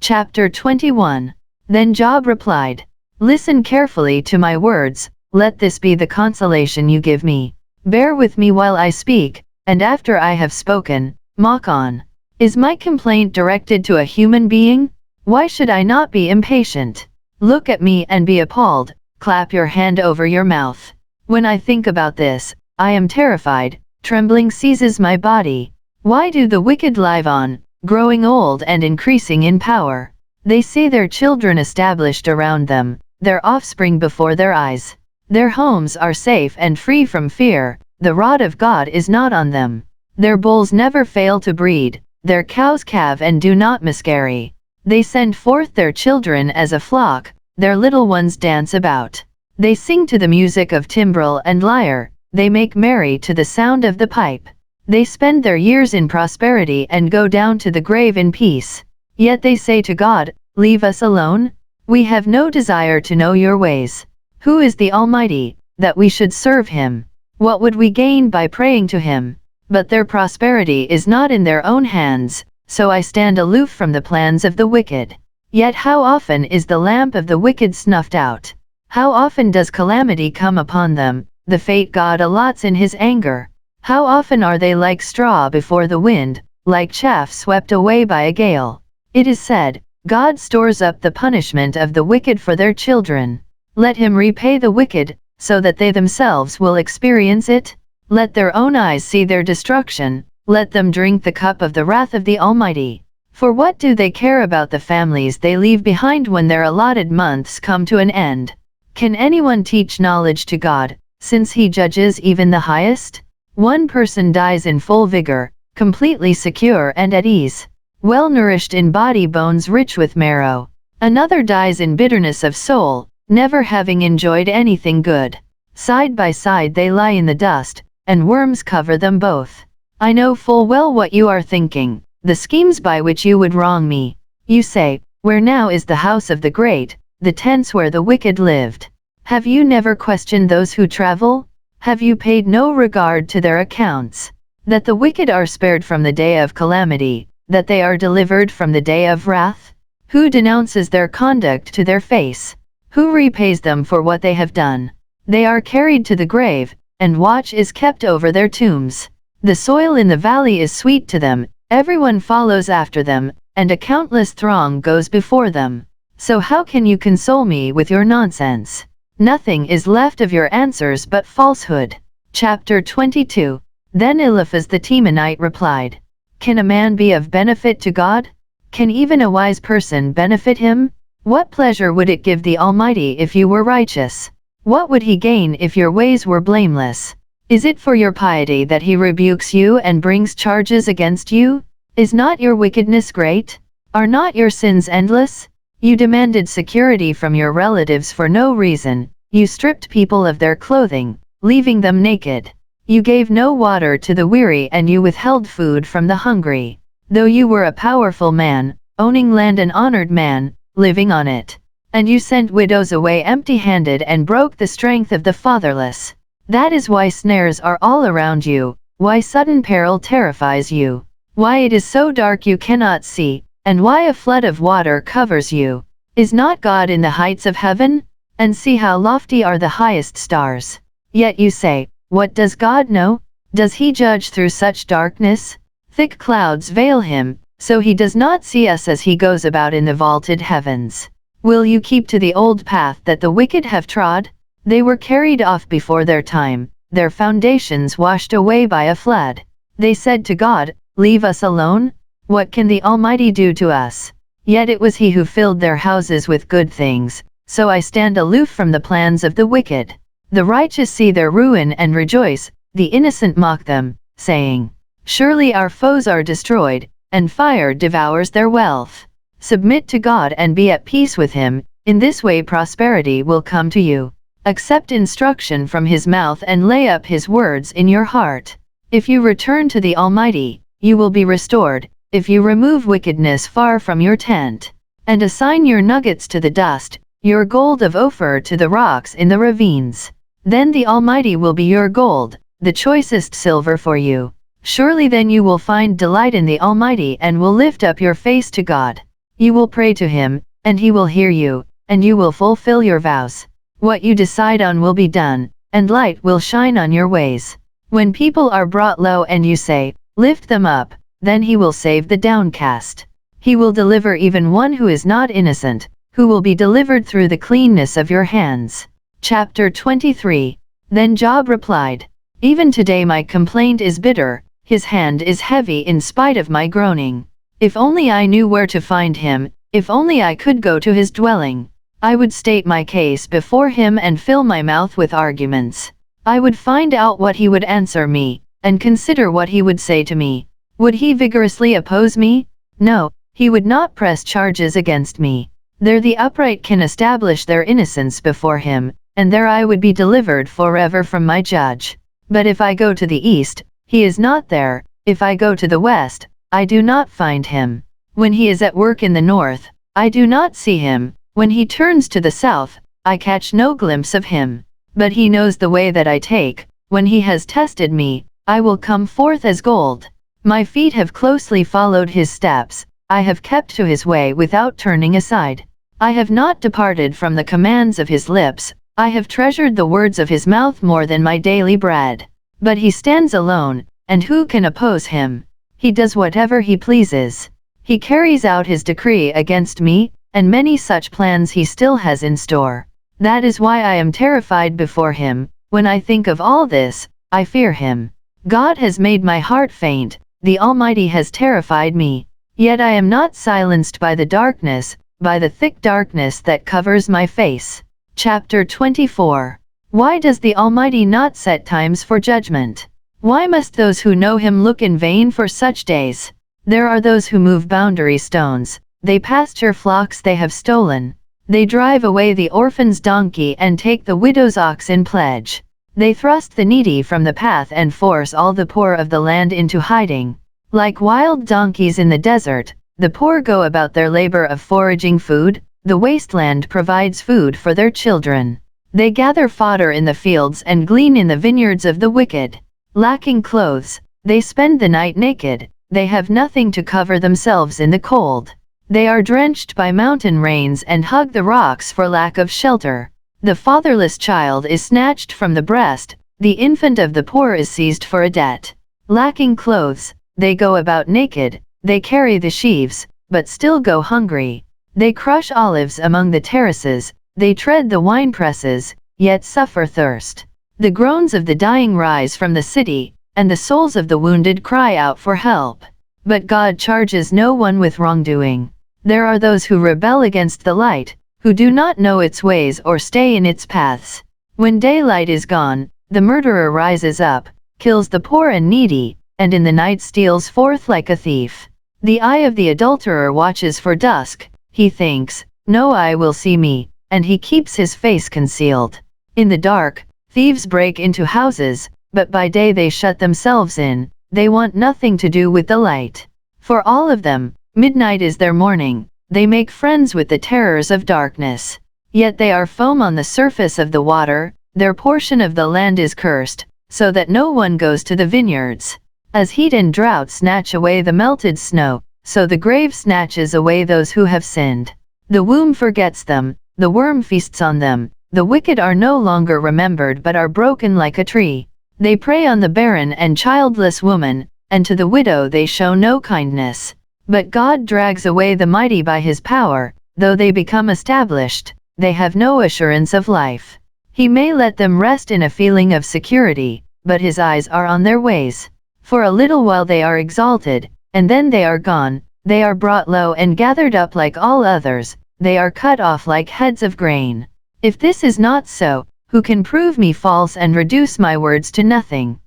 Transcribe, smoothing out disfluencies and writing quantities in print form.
Chapter 21. Then Job replied, "Listen carefully to my words, let this be the consolation you give me. Bear with me while I speak, and after I have spoken, mock on. Is my complaint directed to a human being? Why should I not be impatient? Look at me and be appalled, clap your hand over your mouth. When I think about this, I am terrified, trembling seizes my body. Why do the wicked live on, growing old and increasing in power? They see their children established around them, their offspring before their eyes. Their homes are safe and free from fear, the rod of God is not on them. Their bulls never fail to breed, their cows calve and do not miscarry. They send forth their children as a flock, their little ones dance about. They sing to the music of timbrel and lyre, they make merry to the sound of the pipe. They spend their years in prosperity and go down to the grave in peace. Yet they say to God, leave us alone. We have no desire to know your ways. Who is the Almighty, that we should serve him? What would we gain by praying to him? But their prosperity is not in their own hands, so I stand aloof from the plans of the wicked. Yet how often is the lamp of the wicked snuffed out? How often does calamity come upon them, the fate God allots in his anger? How often are they like straw before the wind, like chaff swept away by a gale? It is said, God stores up the punishment of the wicked for their children. Let him repay the wicked, so that they themselves will experience it. Let their own eyes see their destruction, let them drink the cup of the wrath of the Almighty. For what do they care about the families they leave behind when their allotted months come to an end? Can anyone teach knowledge to God, since he judges even the highest? One person dies in full vigor, completely secure and at ease, well-nourished in body, bones rich with marrow. Another dies in bitterness of soul, never having enjoyed anything good. Side by side they lie in the dust, and worms cover them both. I know full well what you are thinking, the schemes by which you would wrong me. You say, where now is the house of the great, the tents where the wicked lived? Have you never questioned those who travel? Have you paid no regard to their accounts? That the wicked are spared from the day of calamity, that they are delivered from the day of wrath? Who denounces their conduct to their face? Who repays them for what they have done? They are carried to the grave, and watch is kept over their tombs. The soil in the valley is sweet to them, everyone follows after them, and a countless throng goes before them. So how can you console me with your nonsense? Nothing is left of your answers but falsehood. Chapter 22. Then Eliphaz the Temanite replied, Can a man be of benefit to God? Can even a wise person benefit him? What pleasure would it give the Almighty if you were righteous? What would he gain if your ways were blameless? Is it for your piety that he rebukes you and brings charges against you? Is not your wickedness great? Are not your sins endless? You demanded security from your relatives for no reason. You stripped people of their clothing, leaving them naked. You gave no water to the weary and you withheld food from the hungry. Though you were a powerful man, owning land, an honored man, living on it. And you sent widows away empty-handed and broke the strength of the fatherless. That is why snares are all around you, why sudden peril terrifies you, why it is so dark you cannot see, and why a flood of water covers you. Is not God in the heights of heaven? And see how lofty are the highest stars. Yet you say, what does God know? Does he judge through such darkness? Thick clouds veil him, so he does not see us as he goes about in the vaulted heavens. Will you keep to the old path that the wicked have trod? They were carried off before their time, their foundations washed away by a flood. They said to God, leave us alone? What can the Almighty do to us? Yet it was he who filled their houses with good things, so I stand aloof from the plans of the wicked. The righteous see their ruin and rejoice, the innocent mock them, saying, surely our foes are destroyed, and fire devours their wealth. Submit to God and be at peace with him, in this way prosperity will come to you. Accept instruction from his mouth and lay up his words in your heart. If you return to the Almighty, you will be restored, if you remove wickedness far from your tent, and assign your nuggets to the dust, your gold of Ophir to the rocks in the ravines. Then the Almighty will be your gold, the choicest silver for you. Surely then you will find delight in the Almighty and will lift up your face to God. You will pray to him, and he will hear you, and you will fulfill your vows. What you decide on will be done, and light will shine on your ways. When people are brought low and you say, lift them up, then he will save the downcast. He will deliver even one who is not innocent, who will be delivered through the cleanness of your hands. Chapter 23. Then Job replied, even today my complaint is bitter, his hand is heavy in spite of my groaning. If only I knew where to find him, if only I could go to his dwelling. I would state my case before him and fill my mouth with arguments. I would find out what he would answer me, and consider what he would say to me. Would he vigorously oppose me? No, he would not press charges against me. There the upright can establish their innocence before him, and there I would be delivered forever from my judge. But if I go to the east, he is not there. If I go to the west, I do not find him. When he is at work in the north, I do not see him. When he turns to the south, I catch no glimpse of him. But he knows the way that I take. When he has tested me, I will come forth as gold. My feet have closely followed his steps. I have kept to his way without turning aside. I have not departed from the commands of his lips. I have treasured the words of his mouth more than my daily bread. But he stands alone, and who can oppose him? He does whatever he pleases. He carries out his decree against me, and many such plans he still has in store. That is why I am terrified before him. When I think of all this, I fear him. God has made my heart faint, the Almighty has terrified me. Yet I am not silenced by the darkness, by the thick darkness that covers my face. Chapter 24. Why does the Almighty not set times for judgment? Why must those who know him look in vain for such days? There are those who move boundary stones. They pasture flocks they have stolen. They drive away the orphan's donkey and take the widow's ox in pledge. They thrust the needy from the path and force all the poor of the land into hiding. Like wild donkeys in the desert, the poor go about their labor of foraging food. The wasteland provides food for their children. They gather fodder in the fields and glean in the vineyards of the wicked. Lacking clothes, they spend the night naked. They have nothing to cover themselves in the cold. They are drenched by mountain rains and hug the rocks for lack of shelter. The fatherless child is snatched from the breast. The infant of the poor is seized for a debt. Lacking clothes, they go about naked. They carry the sheaves, but still go hungry. They crush olives among the terraces. They tread the winepresses, yet suffer thirst. The groans of the dying rise from the city, and the souls of the wounded cry out for help. But God charges no one with wrongdoing. There are those who rebel against the light, who do not know its ways or stay in its paths. When daylight is gone, the murderer rises up, kills the poor and needy, and in the night steals forth like a thief. The eye of the adulterer watches for dusk. He thinks, no eye will see me, and he keeps his face concealed. In the dark, thieves break into houses, but by day they shut themselves in. They want nothing to do with the light. For all of them, midnight is their morning. They make friends with the terrors of darkness. Yet they are foam on the surface of the water. Their portion of the land is cursed, so that no one goes to the vineyards. As heat and drought snatch away the melted snow, so the grave snatches away those who have sinned. The womb forgets them, the worm feasts on them. The wicked are no longer remembered but are broken like a tree. They prey on the barren and childless woman, and to the widow they show no kindness. But God drags away the mighty by his power. Though they become established, they have no assurance of life. He may let them rest in a feeling of security, but his eyes are on their ways. For a little while they are exalted, and then they are gone. They are brought low and gathered up like all others. They are cut off like heads of grain. If this is not so, who can prove me false and reduce my words to nothing?